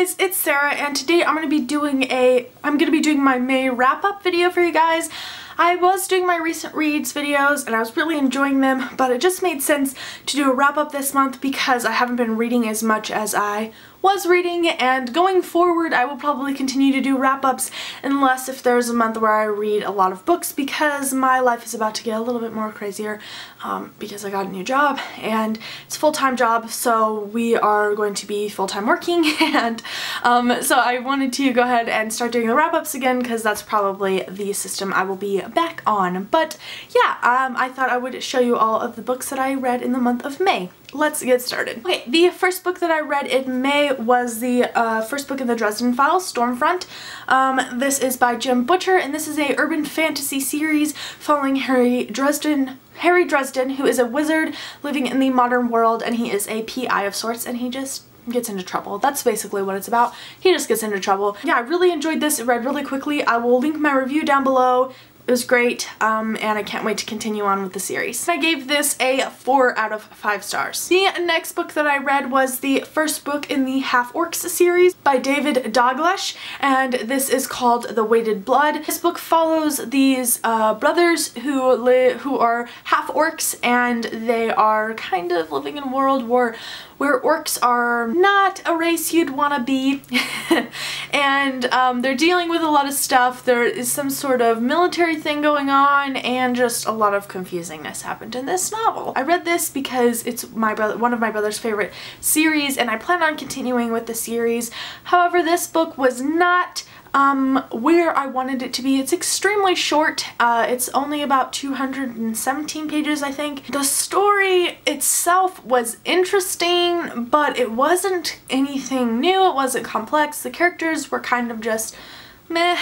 guys, it's Sarah, and today I'm gonna be doing my May wrap-up video for you guys. I was doing my recent reads videos and I was really enjoying them, but it just made sense to do a wrap-up this month because I haven't been reading as much as I was reading, and going forward I will probably continue to do wrap-ups unless if there's a month where I read a lot of books, because my life is about to get a little bit more crazier because I got a new job and it's a full-time job, so we are going to be full-time working, and so I wanted to go ahead and start doing the wrap-ups again because that's probably the system I will be back on. But yeah, I thought I would show you all of the books that I read in the month of May. Let's get started. Okay, the first book that I read in May was the first book in the Dresden Files, Stormfront. This is by Jim Butcher, and this is a urban fantasy series following Harry Dresden, who is a wizard living in the modern world, and he is a PI of sorts, and he just gets into trouble. That's basically what it's about. He just gets into trouble. Yeah, I really enjoyed this. It read really quickly. I will link my review down below. It was great, and I can't wait to continue on with the series. I gave this a 4 out of 5 stars. The next book that I read was the first book in the Half-Orcs series by David Dalglish, and this is called The Weighted Blood. This book follows these brothers who are half-orcs, and they are kind of living in a world where orcs are not a race you'd want to be, and they're dealing with a lot of stuff. There is some sort of military thing going on, and just a lot of confusingness happened in this novel. I read this because it's one of my brother's favorite series, and I plan on continuing with the series. However, this book was not where I wanted it to be. It's extremely short. It's only about 217 pages, I think. The story itself was interesting, but it wasn't anything new. It wasn't complex. The characters were kind of just meh,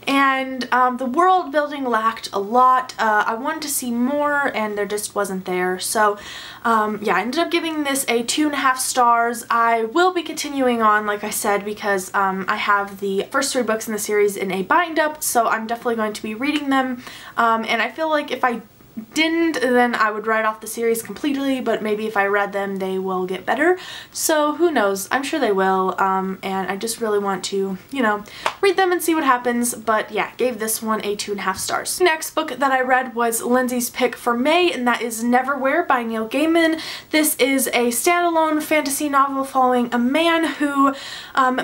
and the world building lacked a lot. I wanted to see more, and there just wasn't there. So yeah, I ended up giving this a 2.5 stars. I will be continuing on, like I said, because I have the first 3 books in the series in a bind-up, so I'm definitely going to be reading them, and I feel like if I didn't, then I would write off the series completely, but maybe if I read them they will get better, so who knows. I'm sure they will, and I just really want to, you know, read them and see what happens. But yeah, gave this one a 2.5 stars. The next book that I read was Lindsay's pick for May, and that is Neverwhere by Neil Gaiman. This is a standalone fantasy novel following a man who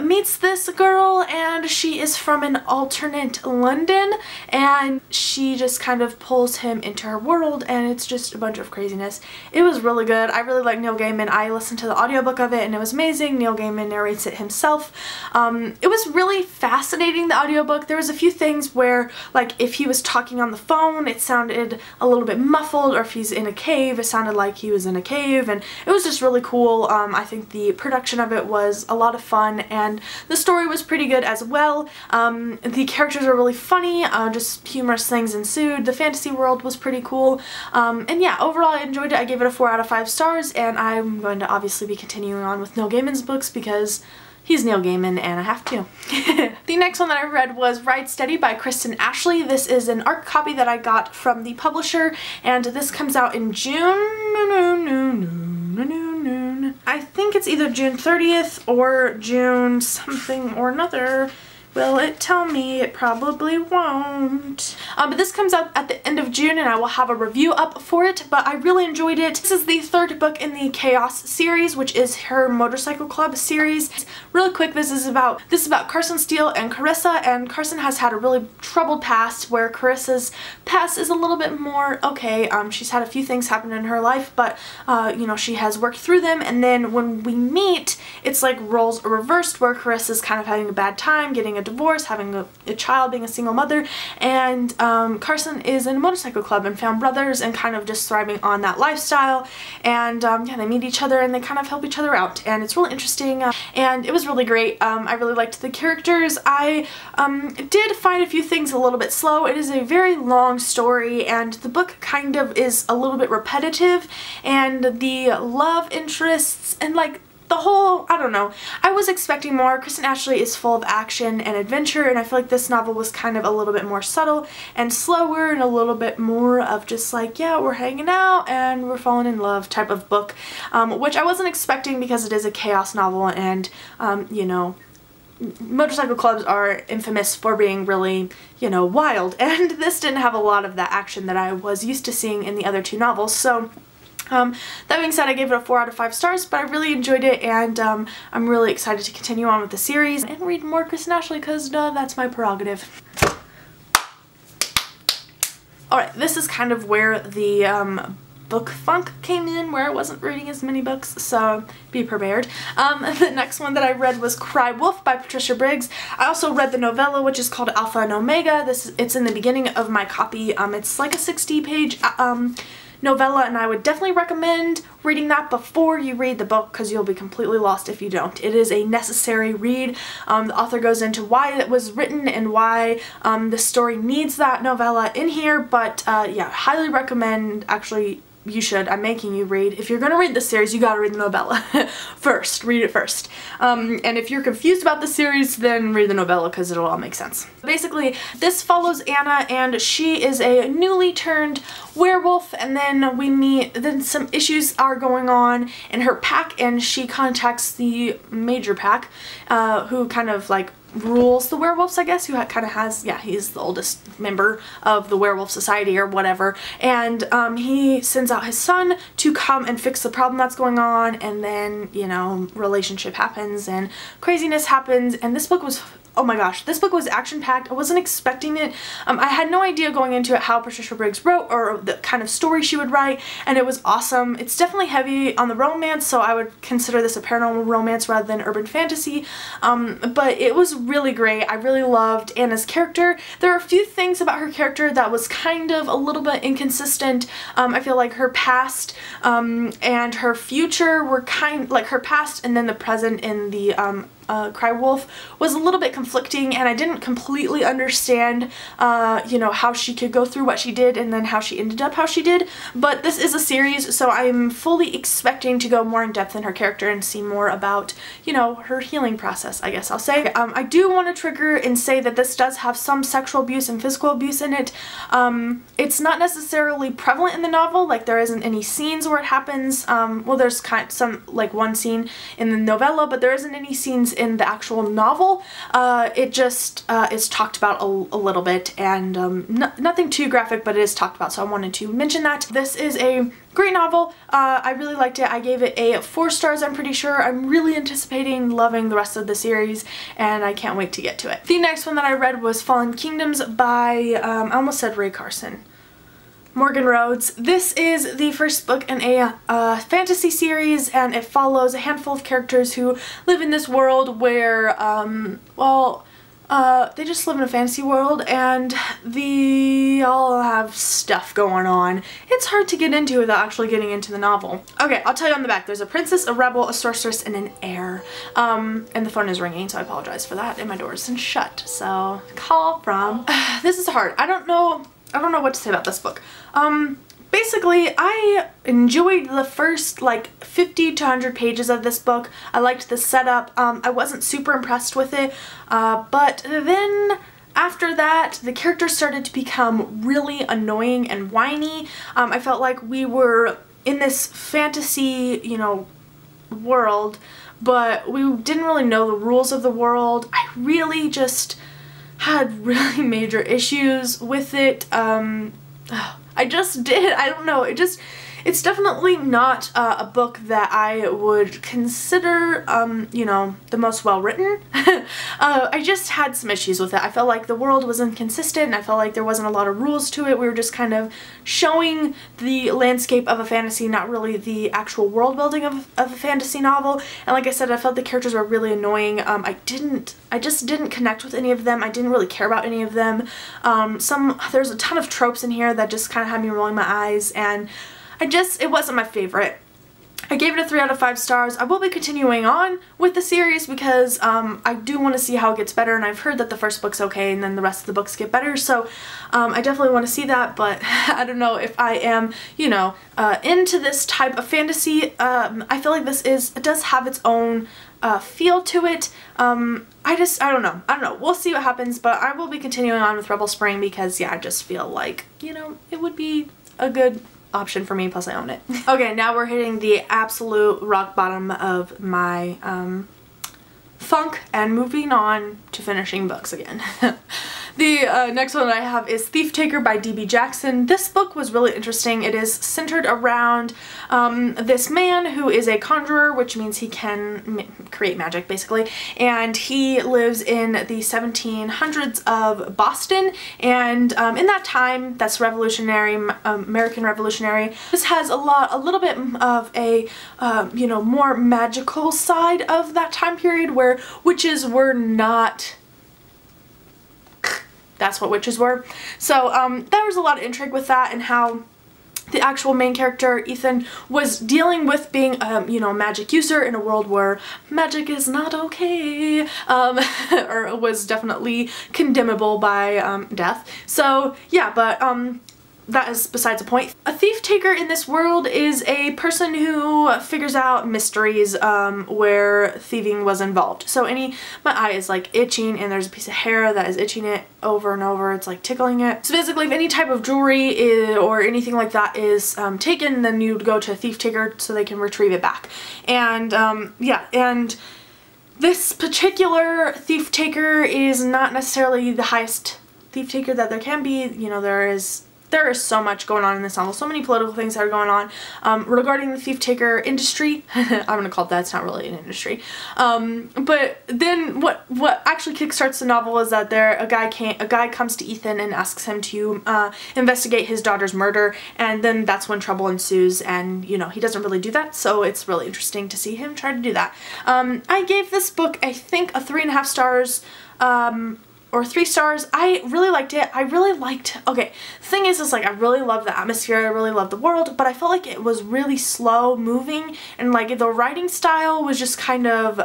meets this girl, and she is from an alternate London, and she just kind of pulls him into her world, and it's just a bunch of craziness. It was really good. I really like Neil Gaiman. I listened to the audiobook of it and it was amazing. Neil Gaiman narrates it himself. It was really fascinating, the audiobook. There was a few things where, like, if he was talking on the phone it sounded a little bit muffled, or if he's in a cave it sounded like he was in a cave, and it was just really cool. I think the production of it was a lot of fun, and the story was pretty good as well. The characters are really funny, just humorous things ensued. The fantasy world was pretty cool. And yeah, overall I enjoyed it. I gave it a 4 out of 5 stars, and I'm going to obviously be continuing on with Neil Gaiman's books because he's Neil Gaiman and I have to. The next one that I read was Ride Steady by Kristen Ashley. This is an ARC copy that I got from the publisher, and this comes out in June. I think it's either June 30th or June something or another. Will it tell me? It probably won't. But this comes out at the end of June, and I will have a review up for it, but I really enjoyed it. This is the 3rd book in the Chaos series, which is her Motorcycle Club series. Really quick, this is about Carson Steele and Carissa, and Carson has had a really troubled past, where Carissa's past is a little bit more okay. She's had a few things happen in her life, but you know, she has worked through them, and then when we meet, it's like roles are reversed, where Carissa's kind of having a bad time, getting a divorce, having a child, being a single mother, and Carson is in a motorcycle club and found brothers and kind of just thriving on that lifestyle, and yeah, they meet each other and they kind of help each other out, and it's really interesting, and it was really great. I really liked the characters. I did find a few things a little bit slow. It is a very long story, and the book kind of is a little bit repetitive, and the love interests and like the whole, I don't know, I was expecting more. Kristen Ashley is full of action and adventure, and I feel like this novel was kind of a little bit more subtle and slower, and a little bit more of just like, yeah, we're hanging out and we're falling in love type of book, which I wasn't expecting because it is a chaos novel, and you know, motorcycle clubs are infamous for being really, you know, wild, and this didn't have a lot of that action that I was used to seeing in the other two novels. So that being said, I gave it a 4 out of 5 stars, but I really enjoyed it, and I'm really excited to continue on with the series and read more Chris and Ashley, because that's my prerogative. Alright, this is kind of where the book funk came in, where I wasn't reading as many books, so be prepared. The next one that I read was Cry Wolf by Patricia Briggs. I also read the novella, which is called Alpha and Omega. It's in the beginning of my copy. It's like a 60-page novella, and I would definitely recommend reading that before you read the book, because you'll be completely lost if you don't. It is a necessary read. The author goes into why it was written and why the story needs that novella in here, but yeah, highly recommend. Actually, you should. I'm making you read. If you're going to read this series, you gotta read the novella first. Read it first. And if you're confused about the series, then read the novella, because it'll all make sense. Basically, this follows Anna, and she is a newly turned werewolf, and then some issues are going on in her pack, and she contacts the major pack, who kind of like rules the werewolves, I guess, who kind of has, yeah, he's the oldest member of the werewolf society or whatever, and he sends out his son to come and fix the problem that's going on, and then, you know, relationship happens and craziness happens, and this book was, oh my gosh, this book was action-packed. I wasn't expecting it. I had no idea going into it how Patricia Briggs wrote or the kind of story she would write, and it was awesome. It's definitely heavy on the romance, so I would consider this a paranormal romance rather than urban fantasy, but it was really great. I really loved Anna's character. There are a few things about her character that was kind of a little bit inconsistent. I feel like her past and her future were her past and then the present in the Cry Wolf was a little bit conflicting, and I didn't completely understand, you know, how she could go through what she did and then how she ended up how she did, but this is a series, so I'm fully expecting to go more in depth in her character and see more about, you know, her healing process, I guess I'll say. I do want to trigger and say that this does have some sexual abuse and physical abuse in it. It's not necessarily prevalent in the novel, like there isn't any scenes where it happens. Well, there's like one scene in the novella, but there isn't any scenes in the actual novel. It just is talked about a little bit, and nothing too graphic, but it is talked about, so I wanted to mention that. This is a great novel. I really liked it. I gave it a 4 stars, I'm pretty sure. I'm really anticipating loving the rest of the series, and I can't wait to get to it. The next one that I read was Fallen Kingdoms by, I almost said Ray Carson. Morgan Rhodes. This is the first book in a fantasy series, and it follows a handful of characters who live in this world where, they just live in a fantasy world, and they all have stuff going on. It's hard to get into without actually getting into the novel. Okay, I'll tell you on the back. There's a princess, a rebel, a sorceress, and an heir. And the phone is ringing, so I apologize for that, and my door isn't shut, so call from. This is hard. I don't know what to say about this book. Basically, I enjoyed the first like 50 to 100 pages of this book. I liked the setup. I wasn't super impressed with it, but then after that, the characters started to become really annoying and whiny. I felt like we were in this fantasy, you know, world, but we didn't really know the rules of the world. I really just had really major issues with it. I just did. I don't know. It's definitely not a book that I would consider, you know, the most well written. I just had some issues with it. I felt like the world was inconsistent, and I felt like there wasn't a lot of rules to it. We were just kind of showing the landscape of a fantasy, not really the actual world building of a fantasy novel. And like I said, I felt the characters were really annoying. I just didn't connect with any of them. I didn't really care about any of them. There's a ton of tropes in here that just kind of had me rolling my eyes, and it wasn't my favorite. I gave it a 3 out of 5 stars. I will be continuing on with the series because I do want to see how it gets better, and I've heard that the first book's okay and then the rest of the books get better, so I definitely want to see that, but I don't know if I am, you know, into this type of fantasy. I feel like it does have its own feel to it. I don't know. We'll see what happens, but I will be continuing on with Rebel Spring because, yeah, I just feel like, you know, it would be a good option for me, plus I own it. Okay, now we're hitting the absolute rock bottom of my funk and moving on to finishing books again. The next one that I have is Thieftaker by D.B. Jackson. This book was really interesting. It is centered around this man who is a conjurer, which means he can create magic basically, and he lives in the 1700s of Boston, and in that time, that's revolutionary, American Revolutionary. This has a little bit of a you know, more magical side of that time period where witches were not. That's what witches were. So there was a lot of intrigue with that and how the actual main character, Ethan, was dealing with being, you know, a magic user in a world where magic is not okay, or was definitely condemnable by death. So yeah, but that is besides the point. A thief-taker in this world is a person who figures out mysteries where thieving was involved. So my eye is like itching and there's a piece of hair that is itching it over and over. It's like tickling it. So basically if any type of jewelry or anything like that is taken, then you'd go to a thief-taker so they can retrieve it back. And yeah, and this particular thief-taker is not necessarily the highest thief-taker that there can be. You know, there is so much going on in this novel, so many political things that are going on regarding the thief-taker industry. I'm gonna call it that, it's not really an industry. But then what actually kickstarts the novel is that a guy comes to Ethan and asks him to investigate his daughter's murder, and then that's when trouble ensues, and you know, he doesn't really do that, so it's really interesting to see him try to do that. I gave this book, I think, a 3.5 stars, or 3 stars. I really liked it. Okay, the thing is like I really love the atmosphere, I really love the world, but I felt like it was really slow moving, and like the writing style was just kind of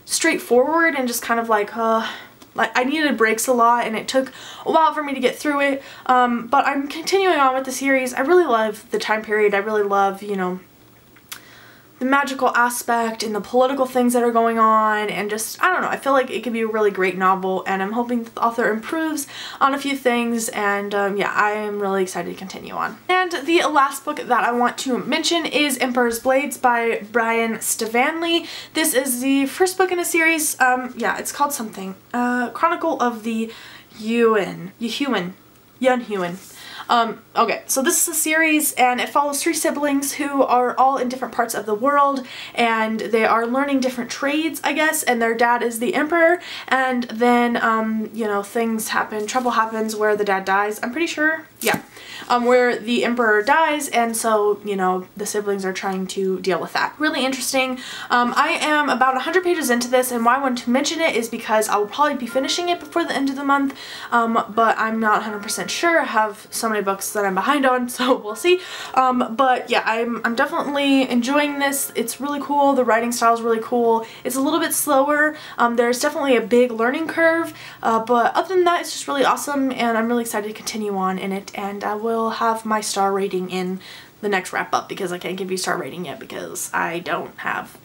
straightforward and just kind of like I needed breaks a lot, and it took a while for me to get through it, but I'm continuing on with the series. I really love the time period. I really love, you know, the magical aspect and the political things that are going on, and just, I don't know, I feel like it could be a really great novel, and I'm hoping the author improves on a few things, and yeah, I am really excited to continue on. And the last book that I want to mention is Emperor's Blades by Brian Stevanley. This is the first book in a series. Yeah, it's called something. Chronicle of the Yunhuan. Okay, so this is a series, and it follows 3 siblings who are all in different parts of the world, and they are learning different trades, I guess, and their dad is the emperor, and then, you know, things happen, trouble happens where the dad dies, I'm pretty sure, yeah, where the emperor dies, and so, you know, the siblings are trying to deal with that. Really interesting. I am about 100 pages into this, and why I wanted to mention it is because I will probably be finishing it before the end of the month, but I'm not 100% sure. I have so many books that I'm behind on, so we'll see. But yeah, I'm definitely enjoying this. It's really cool. The writing style is really cool. It's a little bit slower. There's definitely a big learning curve, but other than that, it's just really awesome, and I'm really excited to continue on in it, and I will have my star rating in the next wrap up, because I can't give you a star rating yet because I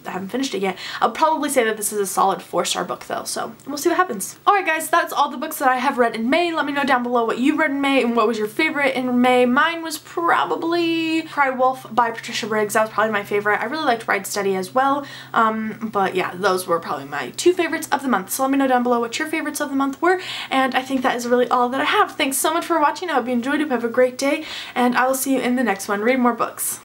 haven't finished it yet. I'll probably say that this is a solid 4-star book though, so we'll see what happens. Alright guys, that's all the books that I have read in May. Let me know down below what you read in May and what was your favorite in May. Mine was probably Cry Wolf by Patricia Briggs. That was probably my favorite. I really liked Ride Steady as well, but yeah, those were probably my 2 favorites of the month. So let me know down below what your favorites of the month were, and I think that is really all that I have. Thanks so much for watching. I hope you enjoyed it. Have a great day, and I will see you in the next one. Read more books.